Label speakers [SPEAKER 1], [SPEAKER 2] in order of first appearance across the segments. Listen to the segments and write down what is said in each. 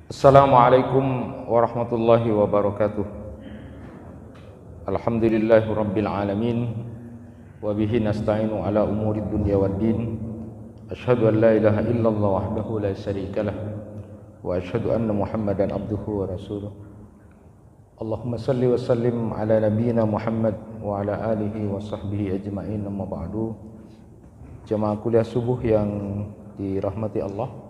[SPEAKER 1] Assalamualaikum warahmatullahi wabarakatuh. Alhamdulillahi rabbil alamin. Wa bihi nasta'inu ala umuri dunya waddin. Asyhadu an la ilaha illallah wahdahu la syarikalah. Wa asyhadu anna Muhammadan abduhu wa rasuluh. Allahumma salli wa sallim ala nabiyyina Muhammad wa ala alihi wa sahbihi ajma'in, amma ba'du. Jemaah kuliah subuh yang dirahmati Allah,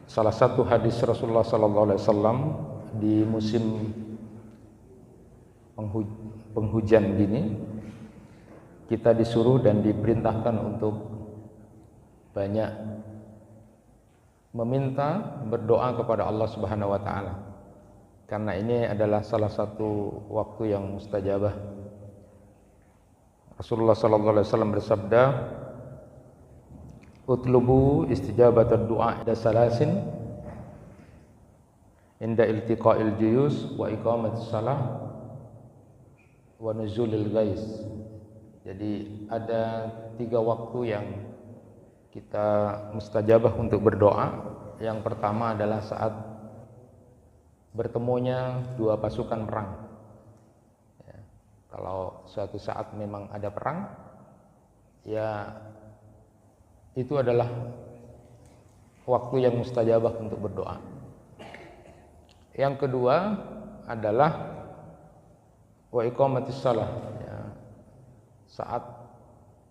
[SPEAKER 1] salah satu hadis Rasulullah sallallahu alaihi wasallam di musim penghujan gini, kita disuruh dan diperintahkan untuk banyak meminta, berdoa kepada Allah Subhanahu wa taala. Karena ini adalah salah satu waktu yang mustajabah. Rasulullah sallallahu alaihi wasallam bersabda, "Utlubu istijabatad du'a ida salasin inda iltiqa'il juyus wa iqamatis shalah wa nuzulil ghais." Jadi ada 3 waktu yang kita mustajabah untuk berdoa. Yang pertama adalah saat bertemunya 2 pasukan perang. Ya, kalau suatu saat memang ada perang, ya itu adalah waktu yang mustajabah untuk berdoa. Yang kedua adalah wa iqamatis shalah, ya, saat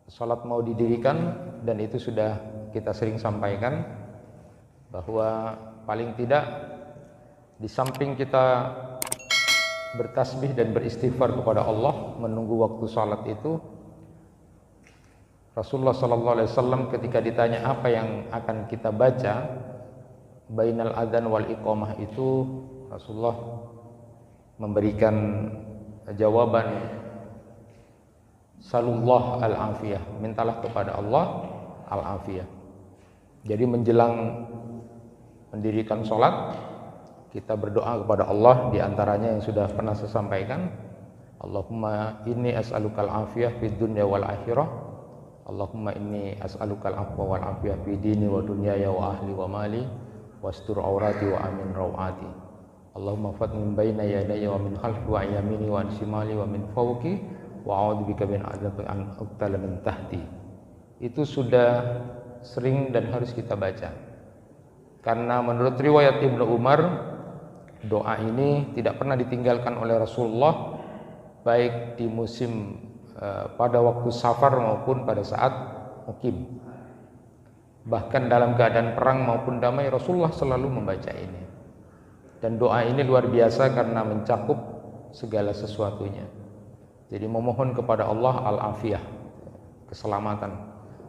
[SPEAKER 1] salat mau didirikan, dan itu sudah kita sering sampaikan bahwa paling tidak di samping kita bertasbih dan beristighfar kepada Allah menunggu waktu salat itu, Rasulullah sallallahu alaihi wasallam ketika ditanya apa yang akan kita baca bainal adzan wal iqamah itu, Rasulullah memberikan jawaban, salullah al-afiyah, mintalah kepada Allah al-afiyah. Jadi menjelang mendirikan sholat, kita berdoa kepada Allah, diantaranya yang sudah pernah saya sampaikan, Allahumma inni as'alukal afiyah fid dunya wal akhirah, Allahumma inni as'alukal afwa wal afiyah fi dini wa dunyaya wa ahli wa mali wastur aurati wa amin rawati, Allahumma fat min baina yadayya wa min khalfi wa yamini wa an shimali wa min fawqi wa a'udzubika min adzabi an uqtala min tahti. Itu sudah sering dan harus kita baca, karena menurut riwayat Ibnu Umar, doa ini tidak pernah ditinggalkan oleh Rasulullah, baik di musim pada waktu safar maupun pada saat mukim. Bahkan dalam keadaan perang maupun damai, Rasulullah selalu membaca ini. Dan doa ini luar biasa karena mencakup segala sesuatunya. Jadi memohon kepada Allah al-afiyah, keselamatan,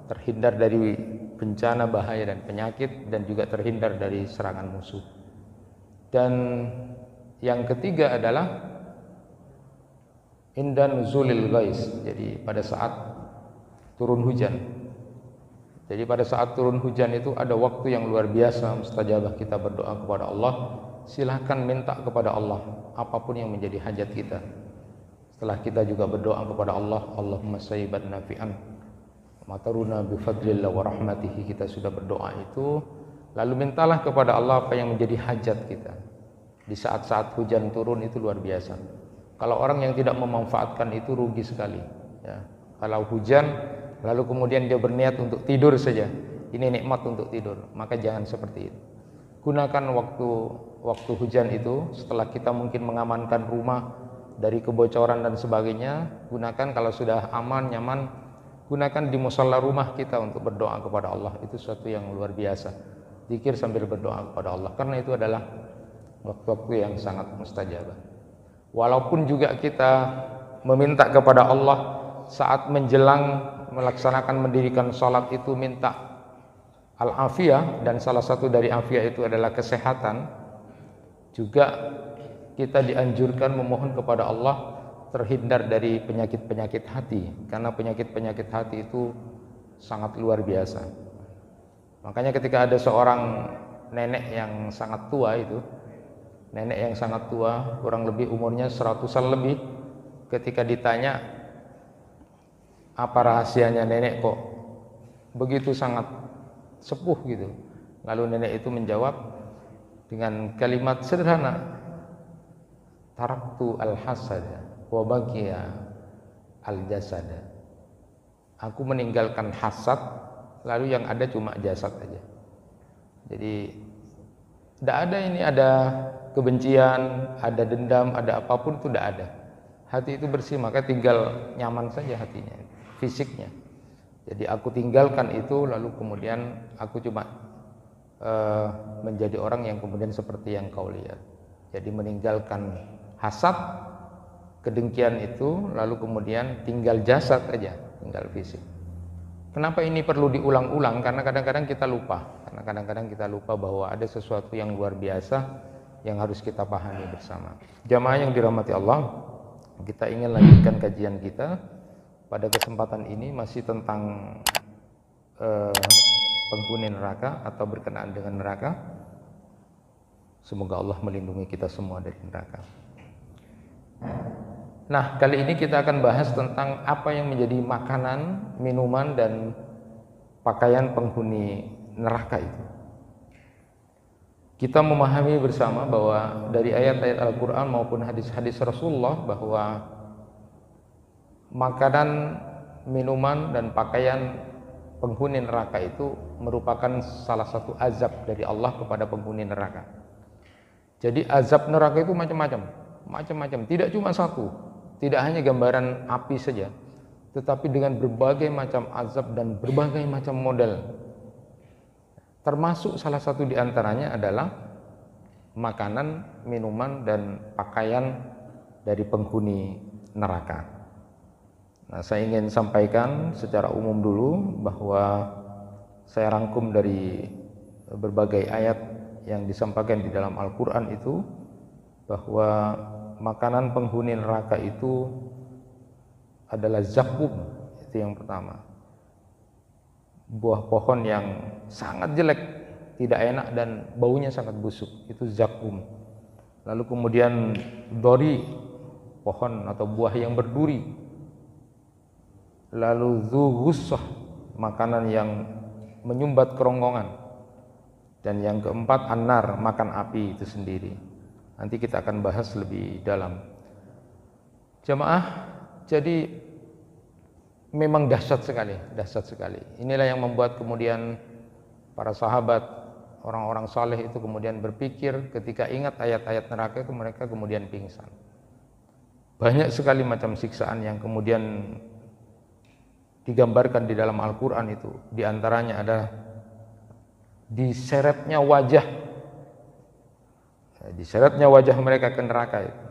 [SPEAKER 1] terhindar dari bencana, bahaya dan penyakit, dan juga terhindar dari serangan musuh. Dan yang ketiga adalah inda nuzulil ghais, jadi pada saat turun hujan. Jadi pada saat turun hujan itu ada waktu yang luar biasa mustajabah kita berdoa kepada Allah. Silahkan minta kepada Allah apapun yang menjadi hajat kita. Setelah kita juga berdoa kepada Allah, Allahumma sayyiban nafi'an mataruna bifadlillah wa rahmatihi, kita sudah berdoa itu, lalu mintalah kepada Allah apa yang menjadi hajat kita. Di saat-saat hujan turun itu luar biasa. Kalau orang yang tidak memanfaatkan itu rugi sekali, ya. Kalau hujan lalu kemudian dia berniat untuk tidur saja, ini nikmat untuk tidur, maka jangan seperti itu. Gunakan waktu hujan itu, setelah kita mungkin mengamankan rumah dari kebocoran dan sebagainya, gunakan kalau sudah aman, nyaman, gunakan di musala rumah kita untuk berdoa kepada Allah. Itu sesuatu yang luar biasa, zikir sambil berdoa kepada Allah, karena itu adalah waktu-waktu yang sangat mustajabah. Walaupun juga kita meminta kepada Allah saat menjelang melaksanakan mendirikan sholat itu, minta al-afiyah, dan salah satu dari afiyah itu adalah kesehatan, juga kita dianjurkan memohon kepada Allah terhindar dari penyakit-penyakit hati, karena penyakit-penyakit hati itu sangat luar biasa. Makanya ketika ada seorang nenek yang sangat tua itu, nenek yang sangat tua, kurang lebih umurnya 100-an lebih, ketika ditanya apa rahasianya nenek kok begitu sangat sepuh gitu. Lalu nenek itu menjawab dengan kalimat sederhana, taraktu al-hasada wa baqiya al-jasada. Aku meninggalkan hasad, lalu yang ada cuma jasad aja. Jadi tidak ada ini, ada kebencian, ada dendam, ada apapun itu tidak ada. Hati itu bersih, maka tinggal nyaman saja hatinya, fisiknya. Jadi aku tinggalkan itu, lalu kemudian aku cuma menjadi orang yang kemudian seperti yang kau lihat. Jadi meninggalkan hasad, kedengkian itu, lalu kemudian tinggal jasad aja, tinggal fisik. Kenapa ini perlu diulang-ulang? Karena kadang-kadang kita lupa. Karena kadang-kadang kita lupa bahwa ada sesuatu yang luar biasa yang harus kita pahami bersama. Jamaah yang dirahmati Allah, kita ingin lanjutkan kajian kita. Pada kesempatan ini masih tentang penghuni neraka atau berkenaan dengan neraka. Semoga Allah melindungi kita semua dari neraka. Nah, kali ini kita akan bahas tentang apa yang menjadi makanan, minuman, dan pakaian penghuni neraka itu. Kita memahami bersama bahwa dari ayat-ayat Al-Quran maupun hadis-hadis Rasulullah bahwa makanan, minuman, dan pakaian penghuni neraka itu merupakan salah satu azab dari Allah kepada penghuni neraka. Jadi azab neraka itu macam-macam, tidak cuma satu, tidak hanya gambaran api saja, tetapi dengan berbagai macam azab dan berbagai macam model. Termasuk salah satu di antaranya adalah makanan, minuman, dan pakaian dari penghuni neraka. Nah, saya ingin sampaikan secara umum dulu bahwa saya rangkum dari berbagai ayat yang disampaikan di dalam Al-Quran itu, bahwa makanan penghuni neraka itu adalah zakum. Itu yang pertama, buah pohon yang sangat jelek, tidak enak, dan baunya sangat busuk, itu zakum. Lalu kemudian dori, pohon atau buah yang berduri. Lalu dzugussah, makanan yang menyumbat kerongkongan. Dan yang keempat annar, makan api itu sendiri. Nanti kita akan bahas lebih dalam. Jamaah, jadi memang dahsyat sekali. Inilah yang membuat kemudian para sahabat, orang-orang saleh itu kemudian berpikir ketika ingat ayat-ayat neraka itu, mereka kemudian pingsan. Banyak sekali macam siksaan yang kemudian digambarkan di dalam Al-Quran itu. Di antaranya ada diseretnya wajah mereka ke neraka itu.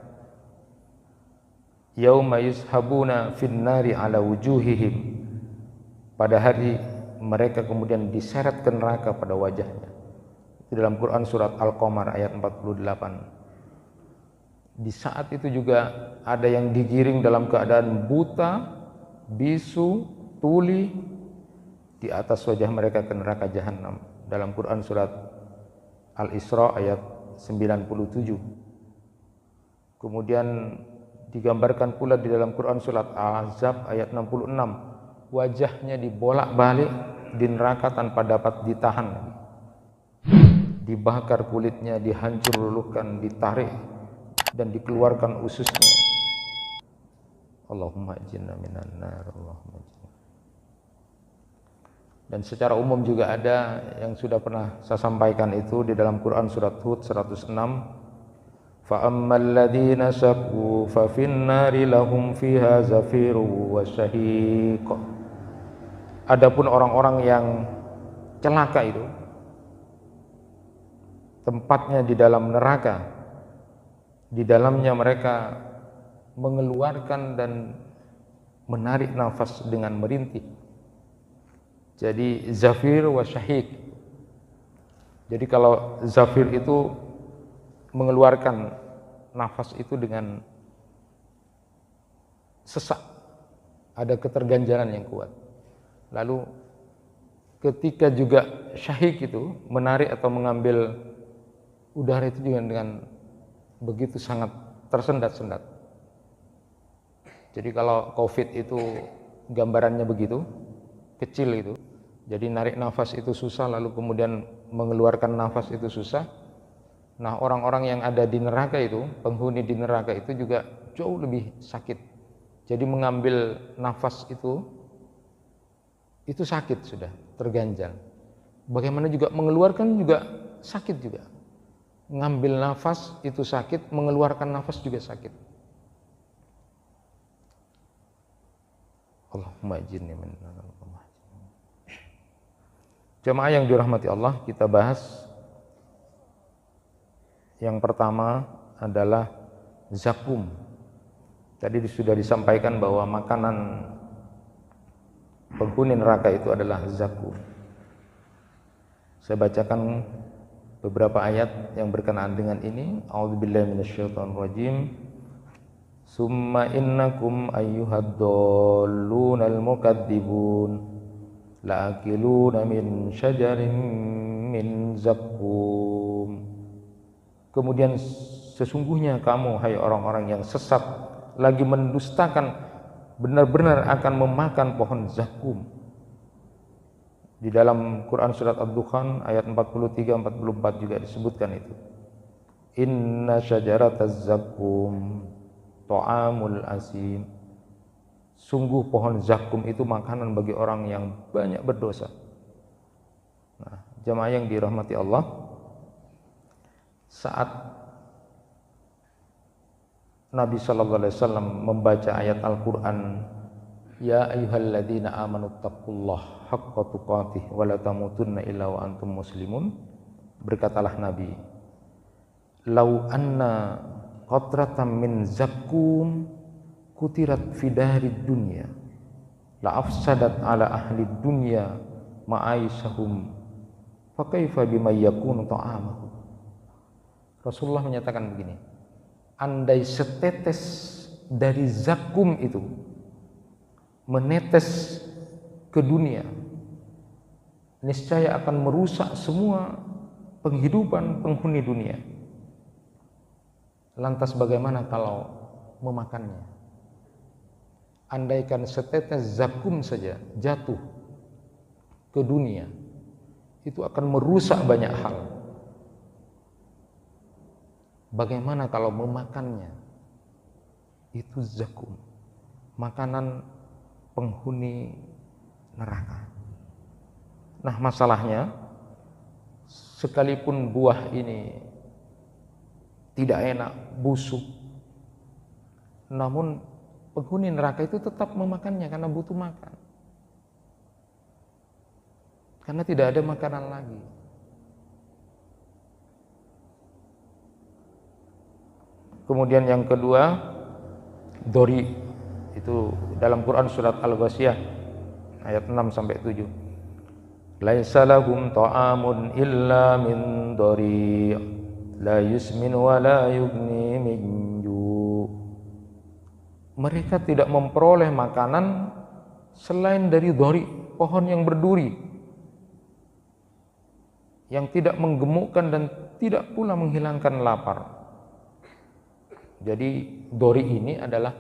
[SPEAKER 1] Yauma yushabuna finnari ala wujuhihim, pada hari mereka kemudian diseret ke neraka pada wajahnya. Di dalam Quran surat Al-Qamar ayat 48. Di saat itu juga ada yang digiring dalam keadaan buta, bisu, tuli, di atas wajah mereka ke neraka jahanam. Dalam Quran surat Al-Isra ayat 97. Kemudian digambarkan pula di dalam Quran surat Al-Ahzab ayat 66, wajahnya dibolak-balik di neraka tanpa dapat ditahan, dibakar kulitnya, dihancur luluhkan, ditarik dan dikeluarkan ususnya. Allahumma ajinna minan nar, Allahumma ajinna. Dan secara umum juga ada yang sudah pernah saya sampaikan itu di dalam Quran surat Hud 106. Fa ammal ladzina syaqu fa fin nari lahum fiha zafiru wa syahiq. Adapun orang-orang yang celaka itu tempatnya di dalam neraka. Di dalamnya mereka mengeluarkan dan menarik nafas dengan merintih. Jadi zafir wa syahiq. Jadi kalau zafir itu mengeluarkan nafas itu dengan sesak, ada keterganjalan yang kuat. Lalu ketika juga syahik itu menarik atau mengambil udara itu juga dengan begitu sangat tersendat-sendat. Jadi kalau COVID itu gambarannya begitu, kecil itu, Jadi narik nafas itu susah, lalu kemudian mengeluarkan nafas itu susah. Nah, orang-orang yang ada di neraka itu, penghuni di neraka itu juga jauh lebih sakit. Jadi mengambil nafas itu sakit sudah, terganjal. Bagaimana juga mengeluarkan juga sakit juga. Ngambil nafas itu sakit, mengeluarkan nafas juga sakit. Allahumma ajirni min nar. Jemaah yang dirahmati Allah, kita bahas yang pertama adalah zakum. Tadi sudah disampaikan bahwa makanan penghuni neraka itu adalah zakum. Saya bacakan beberapa ayat yang berkenaan dengan ini. A'udzubillahi minasyaitonirrajim. Summa innakum ayyuhad-dallunal mukadzibun la'akiluna min syajarin min zakum. Kemudian sesungguhnya kamu, hai orang-orang yang sesat, lagi mendustakan, benar-benar akan memakan pohon zakum. Di dalam Quran surat Ad-Dukhan ayat 43-44 juga disebutkan itu. Inna syajarataz zakum ta'amul asim. Sungguh pohon zakum itu makanan bagi orang yang banyak berdosa. Nah, jemaah yang dirahmati Allah, saat Nabi sallallahu alaihi wasallam membaca ayat Al-Qur'an, ya ayyuhalladzina amanu taqullaha haqqa tuqatih wa la tamutunna illa wa antum muslimun, berkatalah Nabi, lau anna qatratan min zakum kutirat fi darid dunya la afsadat ala ahli dunya ma'aisahum fa kaifa bima yakunu ta'amahu. Rasulullah menyatakan begini, andai setetes dari zakum itu menetes ke dunia, niscaya akan merusak semua penghidupan penghuni dunia. Lantas bagaimana kalau memakannya? Andaikan setetes zakum saja jatuh ke dunia, itu akan merusak banyak hal. Bagaimana kalau memakannya? Itu zakum, makanan penghuni neraka. Nah, masalahnya, sekalipun buah ini tidak enak, busuk, namun penghuni neraka itu tetap memakannya karena butuh makan. Karena tidak ada makanan lagi. Kemudian yang kedua, dori. Itu dalam Quran surat Al-Ghasyiyah ayat 6-7. Laisa lahum ta'amun illa min dori, la yusmin wa la yughni min ju'. Mereka tidak memperoleh makanan selain dari dori, pohon yang berduri, yang tidak menggemukkan dan tidak pula menghilangkan lapar. Jadi dori ini adalah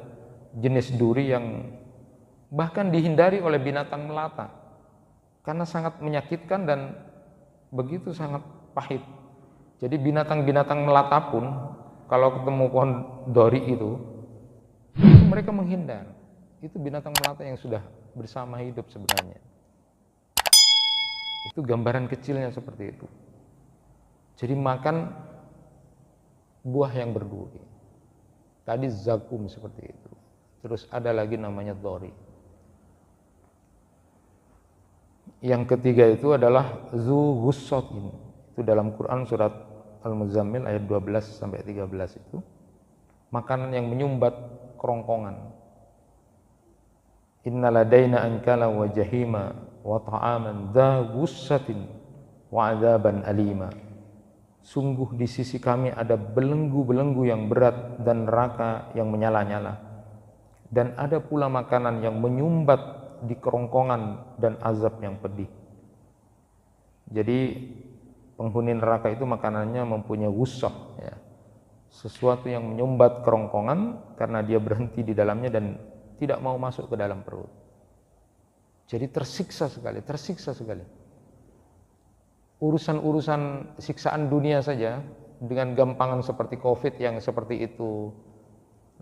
[SPEAKER 1] jenis duri yang bahkan dihindari oleh binatang melata karena sangat menyakitkan dan begitu sangat pahit. Jadi binatang-binatang melata pun kalau ketemu pohon dori itu mereka menghindar. Itu binatang melata yang sudah bersama hidup sebenarnya. Itu gambaran kecilnya seperti itu. Jadi makan buah yang berduri. Tadi zakum seperti itu. Terus ada lagi namanya dori. Yang ketiga itu adalah zu ghussatin. Itu dalam Quran surat Al-Muzammil ayat 12-13 itu. Makanan yang menyumbat kerongkongan. Inna ladaina ankala wa jahima wa ta'aman dza ghussatin wa 'adzaban alima. Sungguh di sisi kami ada belenggu-belenggu yang berat dan neraka yang menyala-nyala. Dan ada pula makanan yang menyumbat di kerongkongan dan azab yang pedih. Jadi penghuni neraka itu makanannya mempunyai ghussah, ya. Sesuatu yang menyumbat kerongkongan karena dia berhenti di dalamnya dan tidak mau masuk ke dalam perut. Jadi tersiksa sekali. Urusan-urusan siksaan dunia saja dengan gampangan seperti COVID yang seperti itu,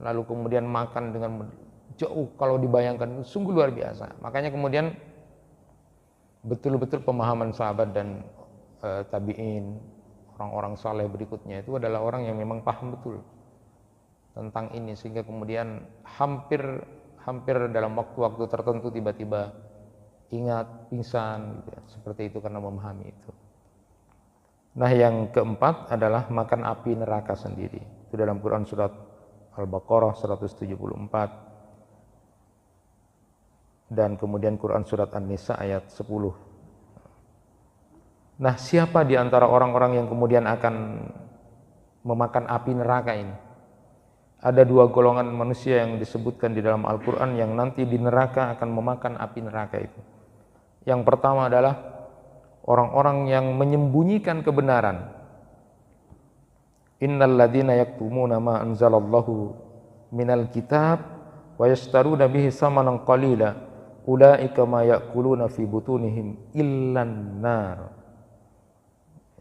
[SPEAKER 1] lalu kemudian makan dengan jauh kalau dibayangkan sungguh luar biasa. Makanya kemudian betul-betul pemahaman sahabat dan tabi'in, orang-orang saleh berikutnya itu adalah orang yang memang paham betul tentang ini, sehingga kemudian hampir dalam waktu-waktu tertentu tiba-tiba ingat, pingsan gitu ya. Seperti itu karena memahami itu. Nah, yang keempat adalah makan api neraka sendiri. Itu dalam Quran surat Al-Baqarah 174 dan kemudian Quran surat An-Nisa ayat 10. Nah, siapa di antara orang-orang yang kemudian akan memakan api neraka ini? Ada dua golongan manusia yang disebutkan di dalam Al-Quran yang nanti di neraka akan memakan api neraka itu. Yang pertama adalah orang-orang yang menyembunyikan kebenaran. Innal ladzina yaktumuna ma anzalallahu minal kitab wa yashtaruna bihi samanan qalila ulaika ma ya'kuluna fi butunihim illan nar.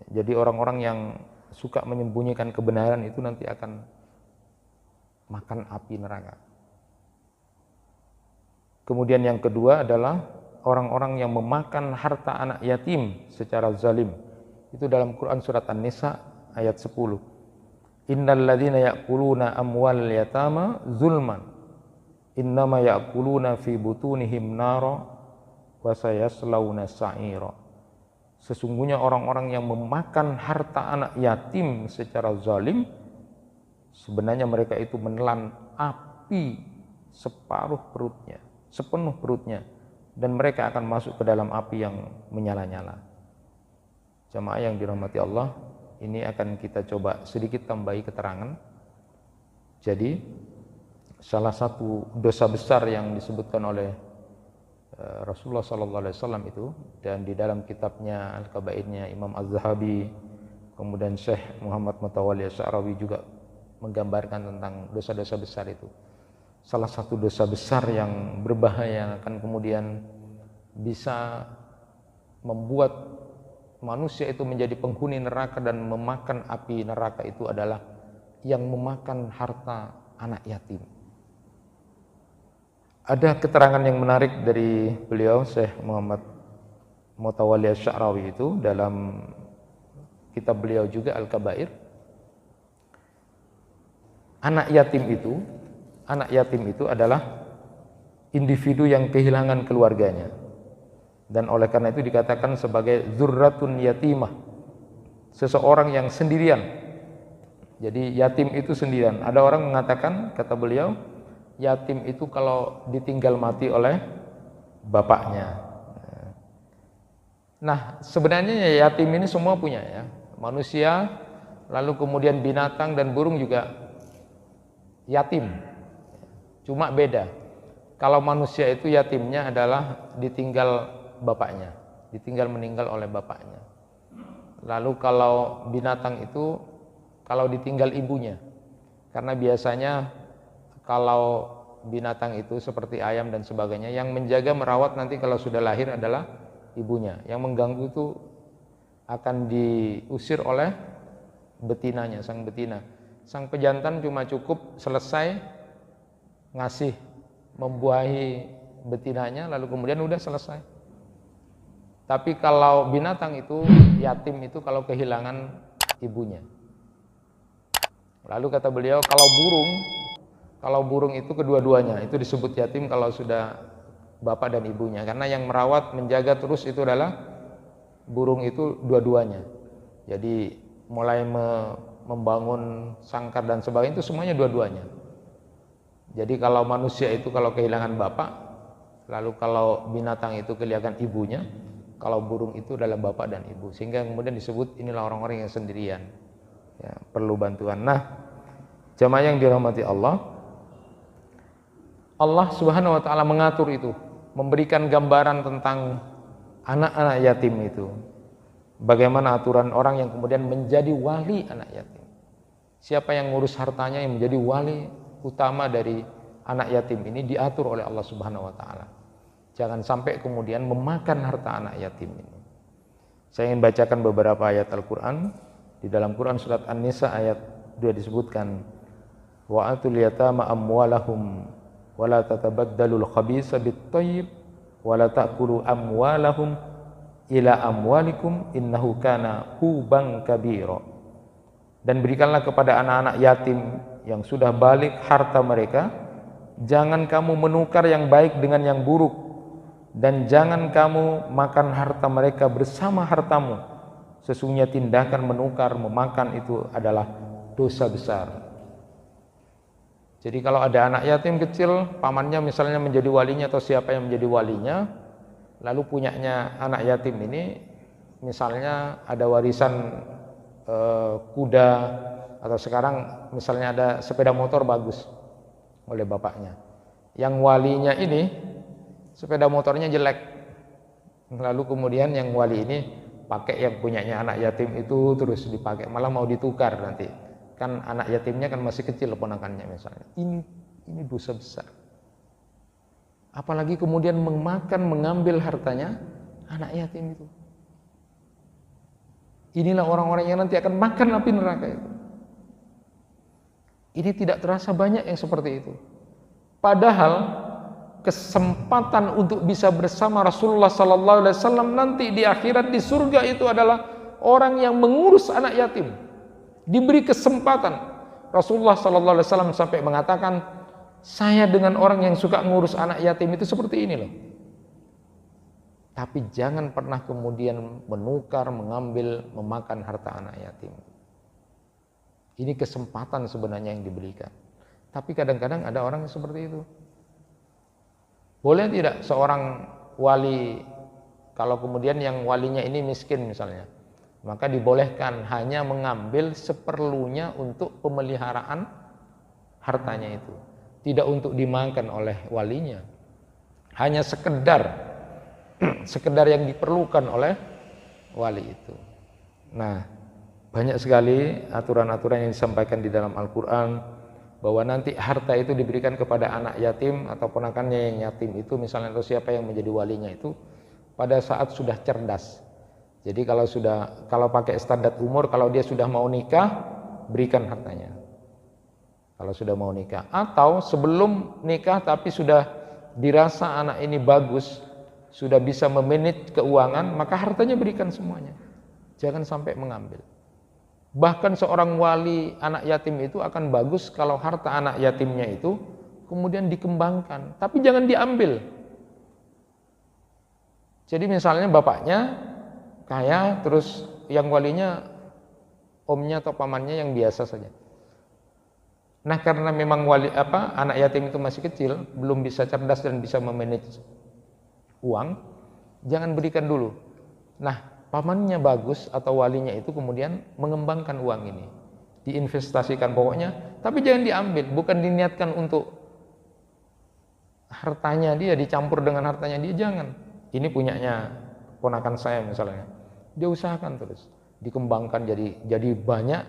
[SPEAKER 1] Jadi orang-orang yang suka menyembunyikan kebenaran itu nanti akan makan api neraka. Kemudian yang kedua adalah orang-orang yang memakan harta anak yatim secara zalim. Itu dalam Quran surat An-Nisa ayat 10. Innal ladzina ya'kuluna amwal yatama zulman innama ya'kuluna fi butunihim nara wa sayaslawna sa'ira. Sesungguhnya orang-orang yang memakan harta anak yatim secara zalim, sebenarnya mereka itu menelan api sepenuh perutnya, dan mereka akan masuk ke dalam api yang menyala-nyala. Jamaah yang dirahmati Allah, ini akan kita coba sedikit tambahi keterangan. Jadi salah satu dosa besar yang disebutkan oleh Rasulullah SAW itu, dan di dalam kitabnya Al-Kabairnya Imam Az-Zahabi, kemudian Syekh Muhammad Mutawalli Asy'arawi juga menggambarkan tentang dosa-dosa besar itu. Salah satu dosa besar yang berbahaya akan kemudian bisa membuat manusia itu menjadi penghuni neraka dan memakan api neraka itu adalah yang memakan harta anak yatim. Ada keterangan yang menarik dari beliau Syekh Muhammad Mutawalli Asy'arawi itu dalam kitab beliau juga Al-Kabair. Anak yatim itu adalah individu yang kehilangan keluarganya, dan oleh karena itu dikatakan sebagai dzurratun yatimah, seseorang yang sendirian. Jadi yatim itu sendirian. Ada orang mengatakan, kata beliau, yatim itu kalau ditinggal mati oleh bapaknya. Nah, sebenarnya yatim ini semua punya ya, manusia, lalu kemudian binatang dan burung juga yatim. Cuma beda, kalau manusia itu yatimnya adalah ditinggal bapaknya, ditinggal meninggal oleh bapaknya. Lalu kalau binatang itu kalau ditinggal ibunya, karena biasanya kalau binatang itu seperti ayam dan sebagainya, yang menjaga merawat nanti kalau sudah lahir adalah ibunya. Yang mengganggu itu akan diusir oleh betinanya, sang betina. Sang pejantan cuma cukup selesai ngasih, membuahi betinanya, lalu kemudian udah selesai. Tapi kalau binatang itu, yatim itu kalau kehilangan ibunya. Lalu kata beliau, kalau burung itu kedua-duanya, itu disebut yatim kalau sudah bapak dan ibunya. Karena yang merawat, menjaga terus itu adalah burung itu dua-duanya. Jadi mulai membangun sangkar dan sebagainya itu semuanya dua-duanya. Jadi kalau manusia itu kalau kehilangan bapak, lalu kalau binatang itu kehilangan ibunya, kalau burung itu adalah bapak dan ibu. Sehingga kemudian disebut inilah orang-orang yang sendirian, ya, perlu bantuan. Nah, jamaah yang dirahmati Allah, Allah Subhanahu wa taala mengatur itu, memberikan gambaran tentang anak-anak yatim itu. Bagaimana aturan orang yang kemudian menjadi wali anak yatim. Siapa yang ngurus hartanya, yang menjadi wali utama dari anak yatim ini diatur oleh Allah Subhanahu wa taala. Jangan sampai kemudian memakan harta anak yatim ini. Saya ingin bacakan beberapa ayat Al-Quran. Di dalam Quran surat An-Nisa ayat 2 disebutkan, wa atul yatama amwalahum wa la tatabaddalul khabisa bit-thayyib wa la ta'kulu amwalahum ila amwalikum innahu kana huban kabira. Dan berikanlah kepada anak-anak yatim yang sudah balik harta mereka, jangan kamu menukar yang baik dengan yang buruk, dan jangan kamu makan harta mereka bersama hartamu. Sesungguhnya tindakan menukar, memakan itu adalah dosa besar. Jadi kalau ada anak yatim kecil, pamannya misalnya menjadi walinya atau siapa yang menjadi walinya, lalu punyanya anak yatim ini, misalnya ada warisan kuda, atau sekarang misalnya ada sepeda motor bagus oleh bapaknya. Yang walinya ini sepeda motornya jelek, lalu kemudian yang wali ini pakai yang punyanya anak yatim itu terus dipakai, malah mau ditukar nanti. Kan anak yatimnya kan masih kecil ponakannya misalnya. Ini dosa besar. Apalagi kemudian mengambil hartanya anak yatim itu. Inilah orang-orang yang nanti akan makan api neraka itu. Ini tidak terasa banyak yang seperti itu. Padahal kesempatan untuk bisa bersama Rasulullah sallallahu alaihi wasallam nanti di akhirat di surga itu adalah orang yang mengurus anak yatim. Diberi kesempatan. Rasulullah sallallahu alaihi wasallam sampai mengatakan, saya dengan orang yang suka ngurus anak yatim itu seperti ini loh. Tapi jangan pernah kemudian menukar, mengambil, memakan harta anak yatim. Ini kesempatan sebenarnya yang diberikan. Tapi kadang-kadang ada orang yang seperti itu. Boleh tidak seorang wali, kalau kemudian yang walinya ini miskin misalnya, maka dibolehkan hanya mengambil seperlunya untuk pemeliharaan hartanya itu, tidak untuk dimakan oleh walinya, hanya sekedar yang diperlukan oleh wali itu. Nah, banyak sekali aturan-aturan yang disampaikan di dalam Al-Quran, bahwa nanti harta itu diberikan kepada anak yatim atau ponakannya yang yatim itu misalnya, atau siapa yang menjadi walinya itu pada saat sudah cerdas. Jadi kalau pakai standar umur, kalau dia sudah mau nikah, berikan hartanya. Kalau sudah mau nikah, atau sebelum nikah tapi sudah dirasa anak ini bagus, sudah bisa memanage keuangan, maka hartanya berikan semuanya. Jangan sampai mengambil. Bahkan seorang wali anak yatim itu akan bagus kalau harta anak yatimnya itu kemudian dikembangkan, tapi jangan diambil. Jadi misalnya bapaknya kaya, terus yang walinya omnya atau pamannya yang biasa saja. Nah, karena memang anak yatim itu masih kecil, belum bisa cerdas dan bisa memanage uang, jangan berikan dulu. Nah, pamannya bagus atau walinya itu kemudian mengembangkan uang ini, diinvestasikan pokoknya, tapi jangan diambil, bukan diniatkan untuk hartanya dia, dicampur dengan hartanya dia, jangan. Ini punyanya ponakan saya misalnya, dia usahakan terus, dikembangkan jadi banyak,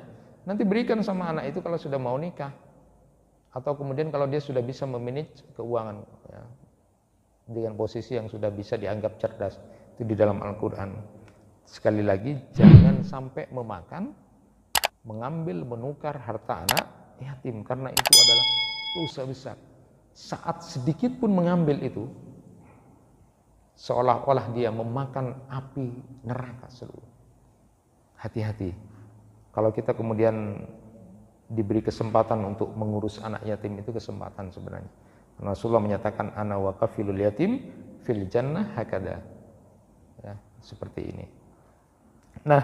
[SPEAKER 1] nanti berikan sama anak itu kalau sudah mau nikah, atau kemudian kalau dia sudah bisa memanage keuangan, ya, dengan posisi yang sudah bisa dianggap cerdas. Itu di dalam Al-Quran. Sekali lagi, jangan sampai memakan, mengambil, menukar harta anak yatim, karena itu adalah dosa besar. Saat sedikit pun mengambil itu, seolah-olah dia memakan api neraka seluruh. Hati-hati. Kalau kita kemudian diberi kesempatan untuk mengurus anak yatim, itu kesempatan sebenarnya. Rasulullah menyatakan, ana wa kafilul yatim fil jannah hakada. Ya, seperti ini. Nah,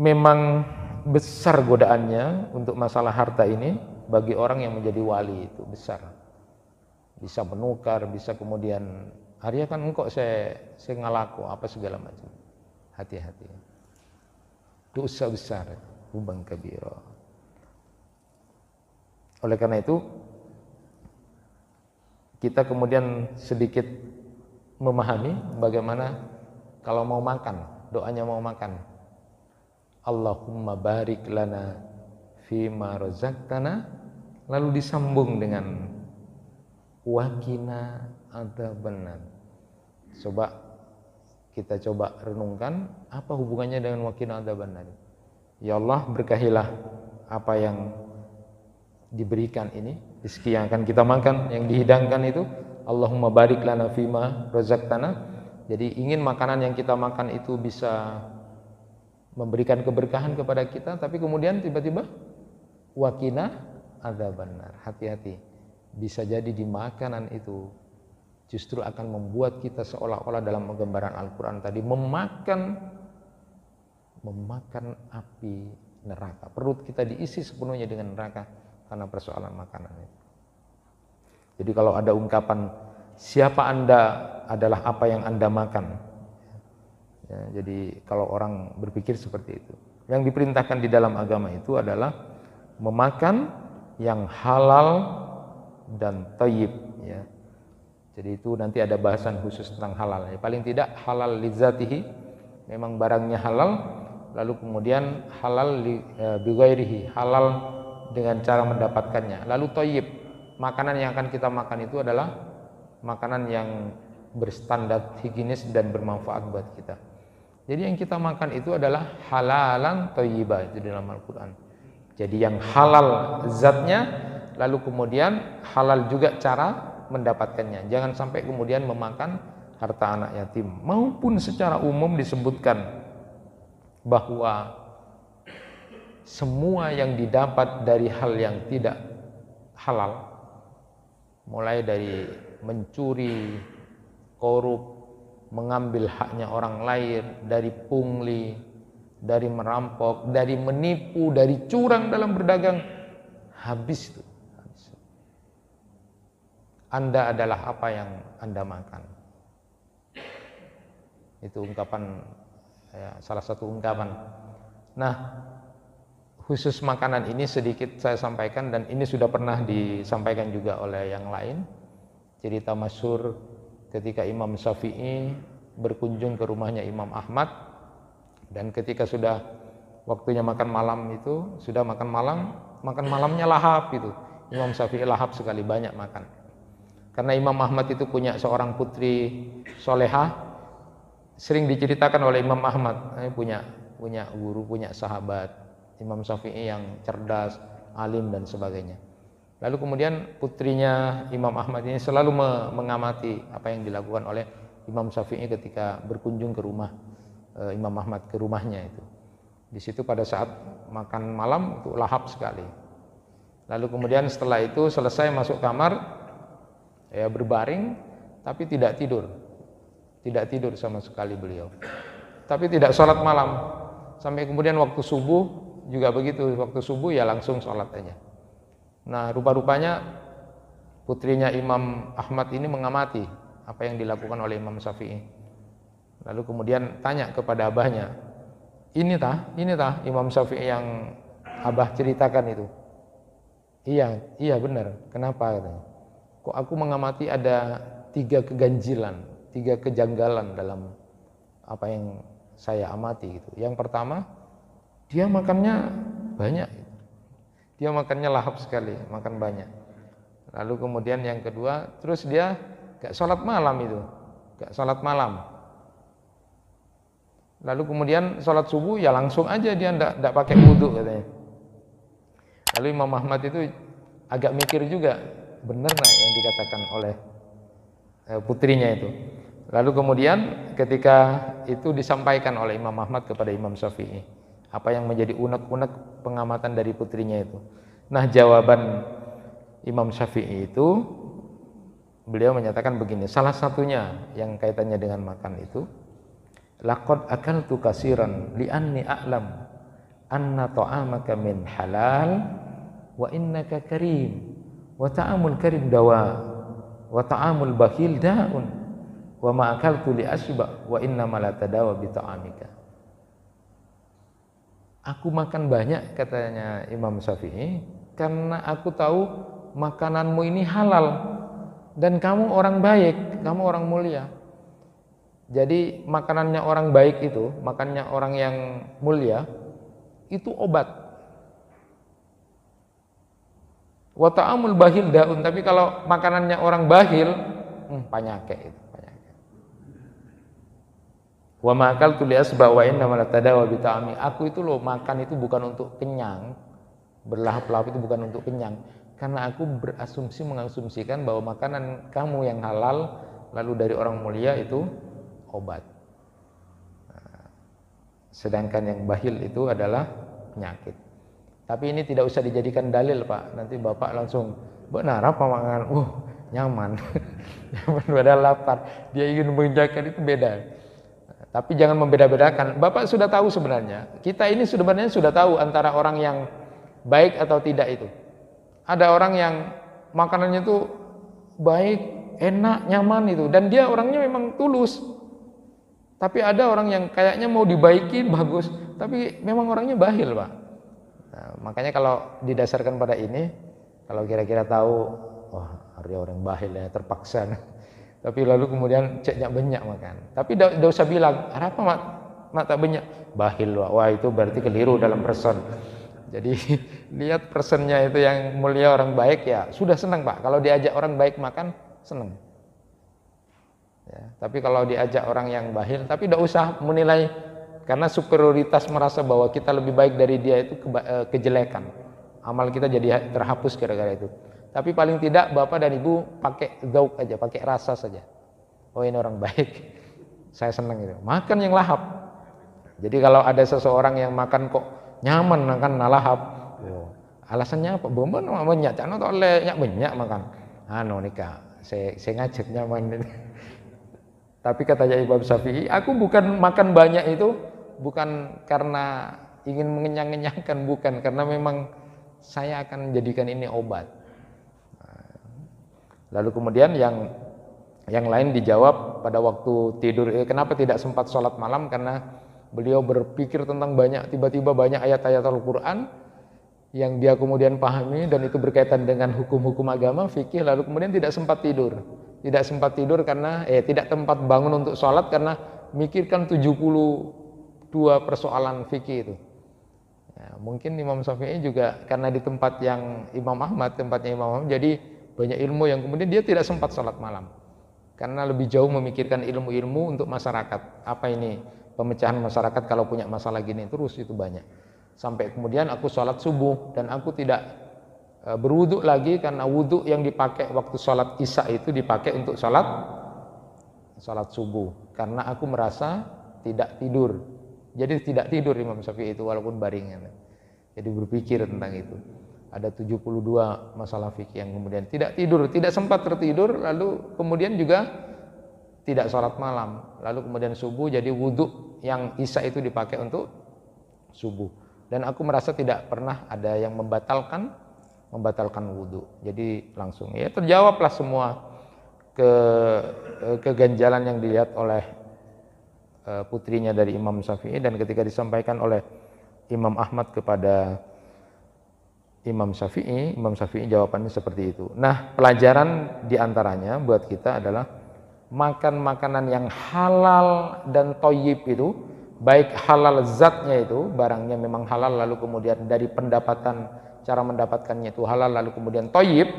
[SPEAKER 1] memang besar godaannya untuk masalah harta ini bagi orang yang menjadi wali, itu besar. Bisa menukar, bisa kemudian Arya kan engkau saya ngalaku apa segala macam. Hati-hati. Dosa besar, hubang kabira. Oleh karena itu kita kemudian sedikit memahami bagaimana kalau mau makan, doanya mau makan. Allahumma barik lana fima razaqtana, lalu disambung dengan wakina adzabannar. Coba kita renungkan apa hubungannya dengan waqina adzabannar. Ya Allah, berkahilah apa yang diberikan ini, rezeki yang akan kita makan, yang dihidangkan itu. Allahumma barik lana fima razaqtana. Jadi ingin makanan yang kita makan itu bisa memberikan keberkahan kepada kita, tapi kemudian tiba-tiba waqina adzabannar. Hati-hati, bisa jadi di makanan itu justru akan membuat kita seolah-olah dalam gambaran Al-Quran tadi memakan api neraka. Perut kita diisi sepenuhnya dengan neraka karena persoalan makanan itu. Jadi kalau ada ungkapan siapa Anda adalah apa yang Anda makan. Ya, jadi kalau orang berpikir seperti itu, yang diperintahkan di dalam agama itu adalah memakan yang halal dan thayyib. Ya. Jadi itu nanti ada bahasan khusus tentang halal. Ya, paling tidak halal lidzatihi, memang barangnya halal, lalu kemudian halal bighairihi, halal dengan cara mendapatkannya. Lalu thayyib, makanan yang akan kita makan itu adalah makanan yang berstandar higienis dan bermanfaat buat kita. Jadi yang kita makan itu adalah halalan thayyiba, itu dalam Al-Quran. Jadi yang halal zatnya, lalu kemudian halal juga cara mendapatkannya. Jangan sampai kemudian memakan harta anak yatim. Maupun secara umum disebutkan bahwa semua yang didapat dari hal yang tidak halal, mulai dari mencuri, korup, mengambil haknya orang lain, dari pungli, dari merampok, dari menipu, dari curang dalam berdagang, habis itu. Anda adalah apa yang Anda makan. Itu ungkapan, ya, salah satu ungkapan. Nah, khusus makanan ini sedikit saya sampaikan, dan ini sudah pernah disampaikan juga oleh yang lain. Cerita masyhur ketika Imam Syafi'i berkunjung ke rumahnya Imam Ahmad, dan ketika sudah waktunya makan malam itu, sudah makan malamnya lahap itu. Imam Syafi'i lahap sekali, banyak makan. Karena Imam Ahmad itu punya seorang putri solehah, sering diceritakan oleh Imam Ahmad, punya guru, punya sahabat Imam Syafi'i yang cerdas, alim dan sebagainya. Lalu kemudian putrinya Imam Ahmad ini selalu mengamati apa yang dilakukan oleh Imam Syafi'i ketika berkunjung ke rumah Imam Ahmad, ke rumahnya itu. Di situ pada saat makan malam itu lahap sekali. Lalu kemudian setelah itu selesai masuk kamar, ya berbaring, tapi tidak tidur sama sekali beliau. Tapi tidak sholat malam. Sampai kemudian waktu subuh juga begitu, waktu subuh ya langsung sholat aja. Nah, rupa-rupanya putrinya Imam Ahmad ini mengamati apa yang dilakukan oleh Imam Syafi'i. Lalu kemudian tanya kepada abahnya, ini tah Imam Syafi'i yang abah ceritakan itu? Iya benar. Kenapa? Katanya. Kok aku mengamati ada 3 keganjilan, 3 kejanggalan dalam apa yang saya amati gitu. Yang pertama, dia makannya banyak. Dia makannya lahap sekali, makan banyak. Lalu kemudian yang kedua, terus dia gak sholat malam itu, gak sholat malam. Lalu kemudian sholat subuh ya langsung aja dia ndak pakai wudhu katanya. Lalu Imam Ahmad itu agak mikir juga, benar nggak yang dikatakan oleh putrinya itu. Lalu kemudian ketika itu disampaikan oleh Imam Ahmad kepada Imam Syafi'i, apa yang menjadi unek-unek pengamatan dari putrinya itu. Nah, jawaban Imam Syafi'i itu, beliau menyatakan begini, salah satunya yang kaitannya dengan makan itu, laqad akaltu katsiran li'anni a'lam anna ta'amaka min halal wa innaka karim wa ta'amul karim dawa wa ta'amul bakhil da'un wa ma akaltu li asba wa inna ma la tadawa bi ta'amika. Aku makan banyak, katanya Imam Syafi'i, karena aku tahu makananmu ini halal dan kamu orang baik, kamu orang mulia. Jadi makanannya orang baik itu, makannya orang yang mulia itu obat. Wa ta'amul bahil daun, tapi kalau makanannya orang bahil penyakit itu, penyakit. Wa ma'akaltu li asba wa inna ma tadawa bi ta'ami. Aku itu loh makan itu bukan untuk kenyang. Berlahap-lahap itu bukan untuk kenyang. Karena aku mengasumsikan bahwa makanan kamu yang halal lalu dari orang mulia itu obat. Sedangkan yang bahil itu adalah penyakit. Tapi ini tidak usah dijadikan dalil, Pak. Nanti Bapak langsung, benar apa makan? Nyaman. Nyaman padahal lapar. Dia ingin menginjakan itu beda. Tapi jangan membeda-bedakan. Bapak sudah tahu sebenarnya. Kita ini sebenarnya sudah tahu antara orang yang baik atau tidak itu. Ada orang yang makanannya itu baik, enak, nyaman itu. Dan dia orangnya memang tulus. Tapi ada orang yang kayaknya mau dibaiki bagus, tapi memang orangnya bahil, Pak. Nah, makanya kalau didasarkan pada ini, kalau kira-kira tahu, wah, ada orang bahil ya, terpaksa. Tapi lalu kemudian ceknya banyak makan. Tapi tidak usah bilang, apa mak tak banyak? Bahil, Pak. Wah, itu berarti keliru dalam person. Jadi lihat personnya itu yang mulia orang baik ya, sudah senang, Pak. Kalau diajak orang baik makan, senang. Ya, tapi kalau diajak orang yang bahil, tapi tidak usah menilai karena superioritas merasa bahwa kita lebih baik dari dia itu kejelekan. Amal kita jadi terhapus gara-gara itu. Tapi paling tidak Bapak dan Ibu pakai zauk aja, pakai rasa saja. Oh, ini orang baik. Saya senang itu. Makan yang lahap. Jadi kalau ada seseorang yang makan kok nyaman makan lahap. Alasannya apa? Bomba banyak, cano oleh banyak makan. Nikah. Saya ngajak nyaman ini. Tapi katanya Imam Syafi'i, aku bukan makan banyak itu bukan karena ingin mengenyang-kenyangkan, bukan, karena memang saya akan jadikan ini obat. Lalu kemudian yang lain dijawab pada waktu tidur, kenapa tidak sempat sholat malam? Karena beliau berpikir tentang tiba-tiba banyak ayat-ayat Al-Quran yang dia kemudian pahami dan itu berkaitan dengan hukum-hukum agama, fikih, lalu kemudian tidak sempat tidur. Tidak sempat tidur karena tidak tempat bangun untuk sholat karena mikirkan 72 persoalan fikih itu. Ya, mungkin Imam Syafi'i juga karena di tempat yang tempatnya Imam Ahmad, jadi banyak ilmu yang kemudian dia tidak sempat sholat malam. Karena lebih jauh memikirkan ilmu-ilmu untuk masyarakat. Apa ini pemecahan masyarakat kalau punya masalah gini terus itu banyak. Sampai kemudian aku sholat subuh dan aku tidak berwuduk lagi karena wuduk yang dipakai waktu sholat isya itu dipakai untuk sholat subuh karena aku merasa tidak tidur. Jadi tidak tidur Imam Syafi'i itu walaupun baringan. Jadi berpikir tentang itu. Ada 72 masalah fikih yang kemudian tidak tidur, tidak sempat tertidur, lalu kemudian juga tidak sholat malam, lalu kemudian subuh jadi wuduk yang isya itu dipakai untuk subuh. Dan aku merasa tidak pernah ada yang membatalkan wudhu. Jadi langsung ya terjawablah semua keganjalan yang dilihat oleh putrinya dari Imam Syafi'i, dan ketika disampaikan oleh Imam Ahmad kepada Imam Syafi'i jawabannya seperti itu. Nah, pelajaran diantaranya buat kita adalah makan makanan yang halal dan thayyib itu, baik halal zatnya itu, barangnya memang halal lalu kemudian dari cara mendapatkannya itu halal lalu kemudian thayyib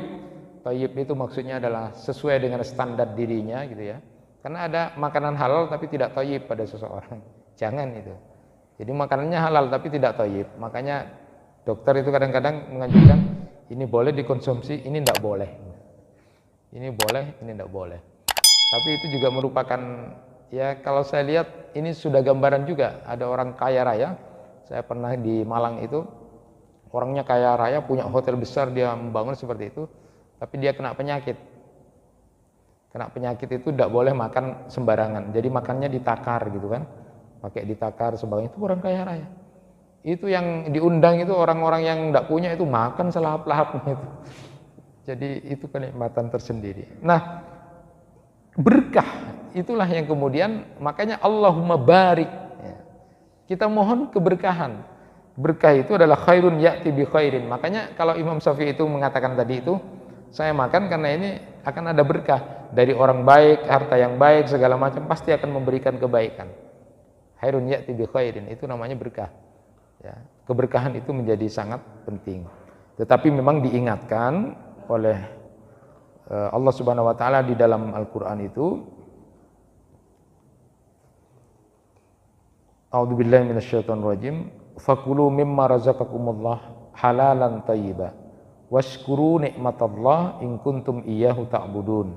[SPEAKER 1] itu maksudnya adalah sesuai dengan standar dirinya gitu ya. Karena ada makanan halal tapi tidak thayyib pada seseorang. Jangan itu. Jadi makanannya halal tapi tidak thayyib. Makanya dokter itu kadang-kadang menganjurkan ini boleh dikonsumsi, ini tidak boleh. Ini boleh, ini tidak boleh. Tapi itu juga merupakan ya kalau saya lihat ini sudah gambaran juga. Ada orang kaya raya. Saya pernah di Malang itu. Orangnya kaya raya, punya hotel besar, dia membangun seperti itu, tapi dia kena penyakit. Kena penyakit itu tidak boleh makan sembarangan. Jadi makannya ditakar gitu kan. Pakai ditakar sebagainya, itu orang kaya raya. Itu yang diundang itu orang-orang yang tidak punya itu makan selahap-lahapnya itu. Jadi itu kenikmatan tersendiri. Nah, berkah itulah yang kemudian makanya Allahumma barik. Kita mohon keberkahan. Berkah itu adalah khairun ya'ti bi khairin. Makanya kalau Imam Syafi'i itu mengatakan tadi itu, saya makan karena ini akan ada berkah dari orang baik, harta yang baik, segala macam pasti akan memberikan kebaikan. Khairun ya'ti bi khairin, itu namanya berkah. Ya, keberkahan itu menjadi sangat penting. Tetapi memang diingatkan oleh Allah Subhanahu wa taala di dalam Al-Qur'an itu, A'udzubillahi minasyaitonirrajim, fakulu mimma razaqakumullah halalan thayyiba washkuru nikmatallah in kuntum iyyahu ta'budun.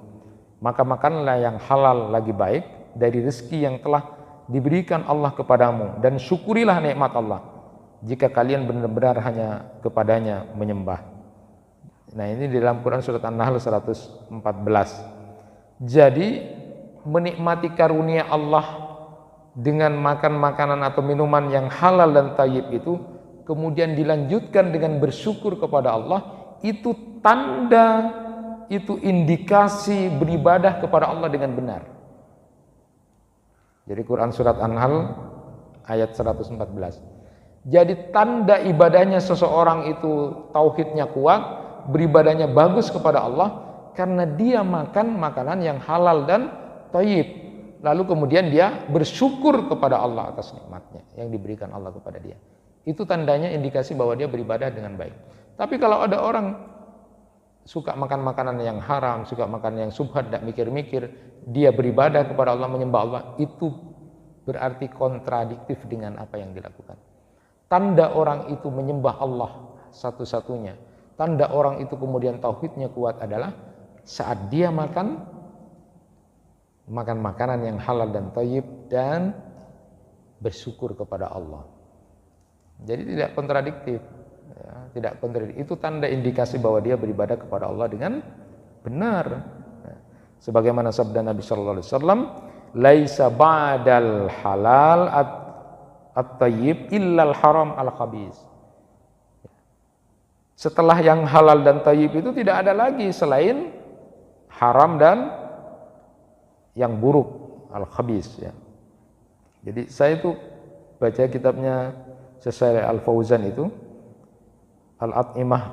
[SPEAKER 1] Maka makanlah yang halal lagi baik dari rezeki yang telah diberikan Allah kepadamu, dan syukurilah nikmat Allah jika kalian benar-benar hanya kepadanya menyembah. Nah, ini di dalam Quran surat An-Nahl 114. Jadi menikmati karunia Allah dengan makan makanan atau minuman yang halal dan thayyib itu, kemudian dilanjutkan dengan bersyukur kepada Allah, itu tanda, itu indikasi beribadah kepada Allah dengan benar. Jadi Quran surat An-Nahl ayat 114. Jadi tanda ibadahnya seseorang itu tauhidnya kuat, beribadahnya bagus kepada Allah, karena dia makan makanan yang halal dan thayyib. Lalu kemudian dia bersyukur kepada Allah atas nikmatnya yang diberikan Allah kepada dia. Itu tandanya indikasi bahwa dia beribadah dengan baik. Tapi kalau ada orang suka makan makanan yang haram, suka makan yang subhat, tidak mikir-mikir, dia beribadah kepada Allah, menyembah Allah, itu berarti kontradiktif dengan apa yang dilakukan. Tanda orang itu menyembah Allah satu-satunya, tanda orang itu kemudian tauhidnya kuat adalah saat dia makan makanan yang halal dan thayyib dan bersyukur kepada Allah. Jadi tidak kontradiktif, ya, tidak kontradiktif. Itu tanda indikasi bahwa dia beribadah kepada Allah dengan benar. Nah, sebagaimana sabda Nabi Sallallahu Alaihi Wasallam, "Laisa ba'dal halal at-thayyib illal haram al-khabis." Setelah yang halal dan thayyib itu tidak ada lagi selain haram dan yang buruk, al-khabis, ya. Jadi saya itu baca kitabnya Syekh Al-Fauzan itu, Al-At'imah